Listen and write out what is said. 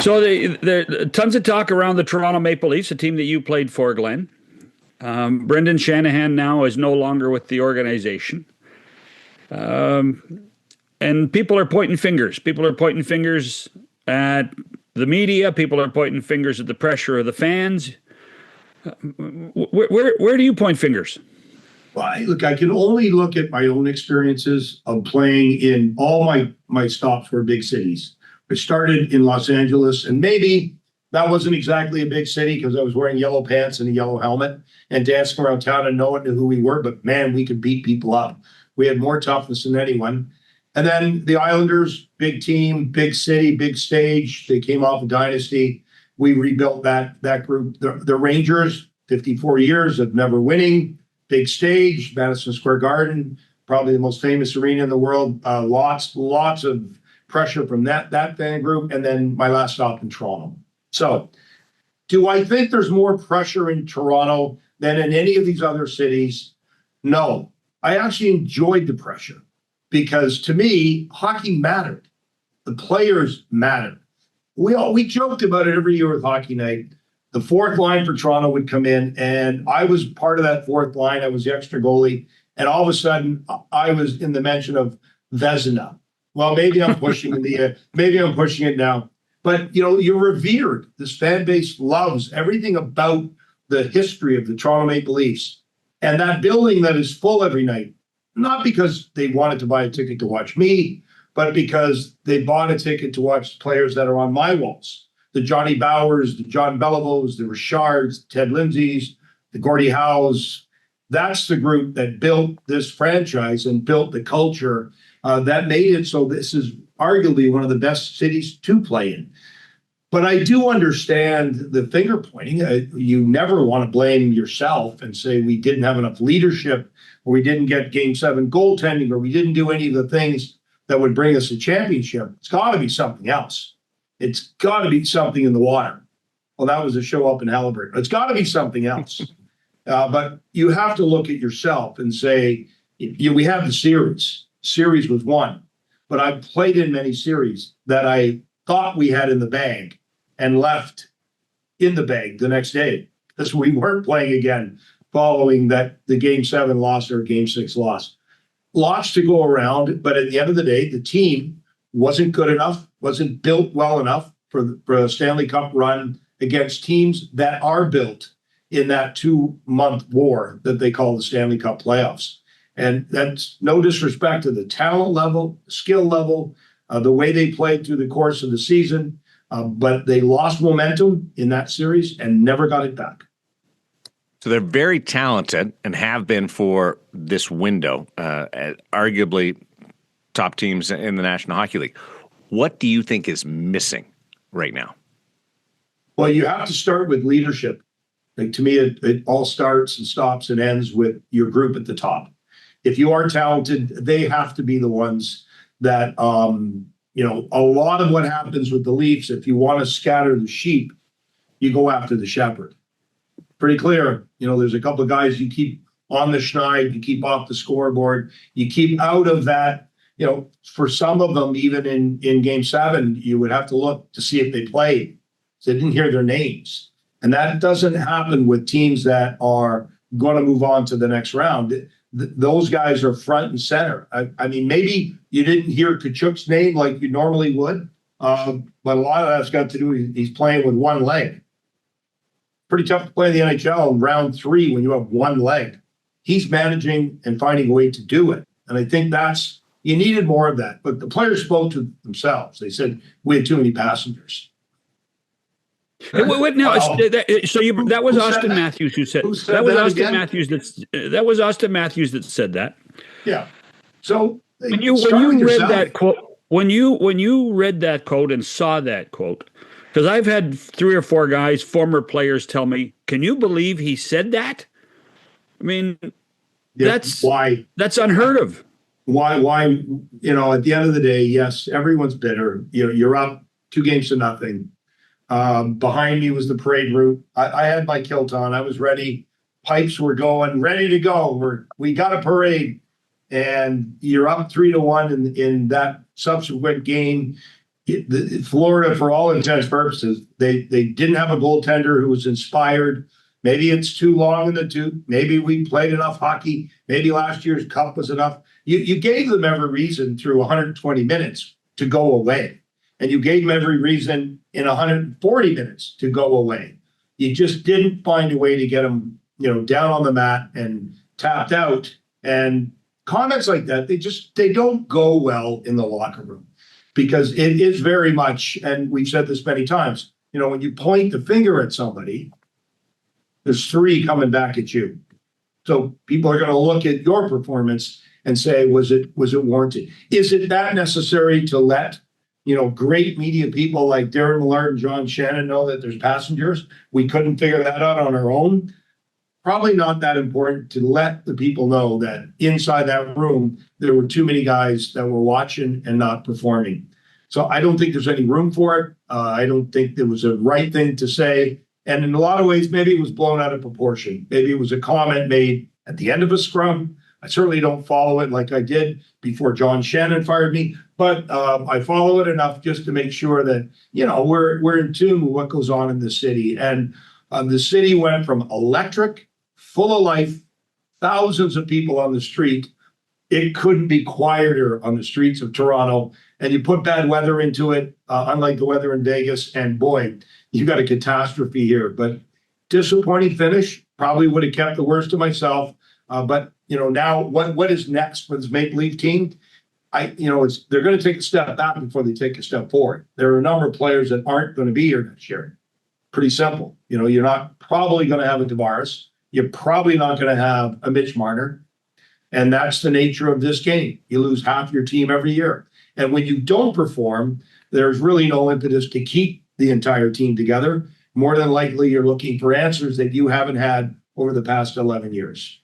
So the tons of talk around the Toronto Maple Leafs, a team that you played for, Glenn. Brendan Shanahan now is no longer with the organization. And people are pointing fingers. People are pointing fingers at the media. People are pointing fingers at the pressure of the fans. Where do you point fingers? Well, I can only look at my own experiences of playing in all my stops were big cities. I started in Los Angeles, and maybe that wasn't exactly a big city because I was wearing yellow pants and a yellow helmet and dancing around town and no one knew who we were. But man, we could beat people up. We had more toughness than anyone. And then the Islanders, big team, big city, big stage. They came off a dynasty. We rebuilt that group. The Rangers, 54 years of never winning, big stage, Madison Square Garden, probably the most famous arena in the world. Lots of pressure from that fan group. And then my last stop in Toronto. So do I think there's more pressure in Toronto than in any of these other cities? No. I actually enjoyed the pressure because to me, hockey mattered. The players mattered. We joked about it every year with Hockey Night. The fourth line for Toronto would come in, and I was part of that fourth line. I was the extra goalie, and all of a sudden, I was in the mention of Vezina. Well, maybe I'm pushing maybe I'm pushing it now. But you're revered. This fan base loves everything about the history of the Toronto Maple Leafs. And that building that is full every night, not because they wanted to buy a ticket to watch me, but because they bought a ticket to watch players that are on my walls. The Johnny Bowers, the John Beliveaus, the Richards, Ted Lindsays, the Gordie Howes. That's the group that built this franchise and built the culture that made it so this is arguably one of the best cities to play in. But I do understand the finger pointing. You never want to blame yourself and say we didn't have enough leadership, or we didn't get Game 7 goaltending, or we didn't do any of the things that would bring us a championship. It's got to be something else. It's got to be something in the water. Well, that was a show up in Halliburton. It's got to be something else. But you have to look at yourself and say, we have the series. Series was won. But I've played in many series that I thought we had in the bag and left in the bag the next day because we weren't playing again following the Game 7 loss or Game 6 loss. Lots to go around, but at the end of the day, the team wasn't good enough, wasn't built well enough for a Stanley Cup run against teams that are built in that 2-month war that they call the Stanley Cup playoffs. And that's no disrespect to the talent level, skill level, the way they played through the course of the season, but they lost momentum in that series and never got it back. So they're very talented and have been for this window, arguably top teams in the National Hockey League. What do you think is missing right now? Well, you have to start with leadership. Like, to me, it all starts and stops and ends with your group at the top. If you are talented, they have to be the ones that, a lot of what happens with the Leafs, if you want to scatter the sheep, you go after the shepherd. Pretty clear. There's a couple of guys you keep on the schneid, you keep off the scoreboard, you keep out of that. For some of them, even in Game 7, you would have to look to see if they played. So they didn't hear their names. And that doesn't happen with teams that are going to move on to the next round. Those guys are front and center. I mean, maybe you didn't hear Kachuk's name like you normally would, but a lot of that's got to do with he's playing with one leg. Pretty tough to play in the NHL in round 3 when you have one leg. He's managing and finding a way to do it. And I think you needed more of that. But the players spoke to themselves. They said, we had too many passengers. That was Austin Matthews who said that. Was Austin Matthews that was Austin Matthews that said that. Yeah. So when you read that quote, when you read that quote and saw that quote, because I've had 3 or 4 guys, former players, tell me, "Can you believe he said that?" I mean, that's unheard of. Why? At the end of the day, yes, everyone's bitter. You're up 2-0. Behind me was the parade route. I had my kilt on. I was ready. Pipes were going, ready to go. We got a parade, and you're up 3-1 in that subsequent game. Florida, for all intents and purposes, they didn't have a goaltender who was inspired. Maybe it's too long in the tooth. Maybe we played enough hockey. Maybe last year's cup was enough. You gave them every reason through 120 minutes to go away. And you gave them every reason in 140 minutes to go away. You just didn't find a way to get them, down on the mat and tapped out. And comments like that, they don't go well in the locker room, because it is very much, and we've said this many times, when you point the finger at somebody, there's three coming back at you. So people are going to look at your performance and say, was it warranted? Is it that necessary to let, great media people like Darren Millard and John Shannon know that there's passengers? We couldn't figure that out on our own. Probably not that important to let the people know that inside that room, there were too many guys that were watching and not performing. So I don't think there's any room for it. I don't think it was a right thing to say. And in a lot of ways, maybe it was blown out of proportion. Maybe it was a comment made at the end of a scrum. I certainly don't follow it like I did before John Shannon fired me, but I follow it enough just to make sure that, we're in tune with what goes on in the city. And the city went from electric, full of life, thousands of people on the street. It couldn't be quieter on the streets of Toronto. And you put bad weather into it, unlike the weather in Vegas, and boy, you got a catastrophe here. But disappointing finish. Probably would have kept the worst to myself. But now what is next for this Maple Leaf team? They're going to take a step back before they take a step forward. There are a number of players that aren't going to be here next year. Pretty simple. You're not probably going to have a Tavares. You're probably not going to have a Mitch Marner. And that's the nature of this game. You lose half your team every year. And when you don't perform, there's really no impetus to keep the entire team together. More than likely, you're looking for answers that you haven't had over the past 11 years.